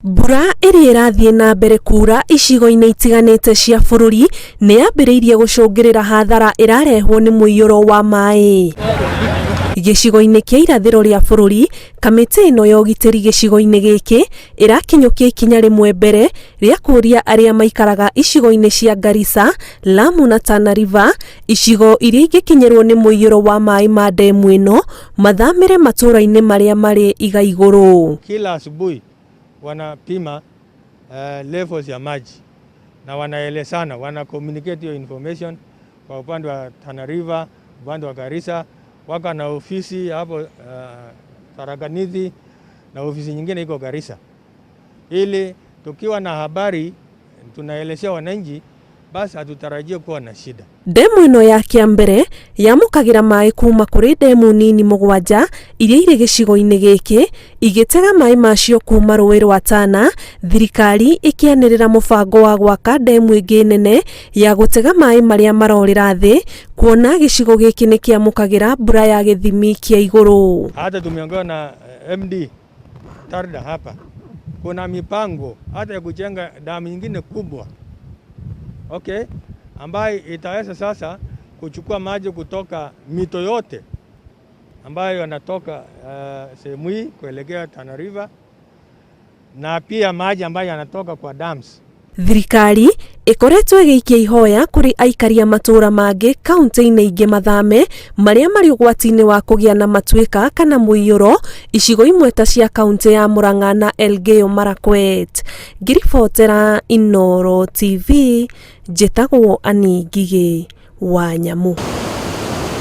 Mbura ĩrĩa ĩrathiĩ na mbere kuura icigo-inĩ itiganĩte cia bũrũri nĩ yambĩrĩirie gũcũngĩrĩra hathara ĩrarehwo nĩ mũiyũro wa maĩ. Gĩcigo-inĩ kĩa irathĩro rĩa bũrũri, kamĩtĩ ĩno ya ũgitĩri gĩcigo-inĩ gĩkĩ ĩrakinyũkia ikinya rĩmwe mbere rĩa kũria arĩa maikaraga icigo-inĩ cia Garissa, Lamu na Tana River, icigo iria ingĩkinyĩrwo nĩ mũiyũro wa maĩ ma ndemu ĩno, mathamĩre matũũra-inĩ marĩa marĩ iga igũrũ. Kila asubuhi wanapima levels ya maji na wanaelezana, wana communicate your information kwa upande wa Tana River, upande wa Garissa, waka na ofisi hapo Taraganithi na ofisi nyingine iko Garissa, ili tukiwa na habari tunaelezea wananchi, basi hatutarajie kuwa na shida. Ndemu ĩno ya kĩambere yamũkagĩra maĩ kuma kũrĩ ndemu nini mũgwanja iria irĩ gĩcigo-inĩ gĩkĩ, igĩtega maĩ macio kuma rũĩ rwa Tana, thirikari ĩkĩanĩrĩra mũbango wa gwaka ndemu ĩngĩ nene ya gũtega maĩ marĩa marorĩra thĩ, kuona gĩcigo gĩkĩ nĩ kĩamũkagĩra mbura ya gĩthimi kĩa igũrũ. Hata tumeongea na MD Tarda hapa, kuna mipango hata ya kujenga damu nyingine kubwa, okay, ambayo itaweza sasa kuchukua maji kutoka mito yote ambayo yanatoka sehemu hii kuelekea Tana River, na pia maji ambayo yanatoka kwa dams. Thirikari ĩkoretwo ĩgĩikia ihoya kũrĩ aikari a matũũra mangĩ kaunti-inĩ ingĩ mathame marĩa marĩ ũgwati-inĩ wa kũgĩa na matuĩka kana mũiyũro, icigo imwe ta cia kaunti ya Murang'a na Elgeyo Marakwet. Ngiribotera Inooro TV, njĩtagwo Ani Ngigĩ wa Nyamu.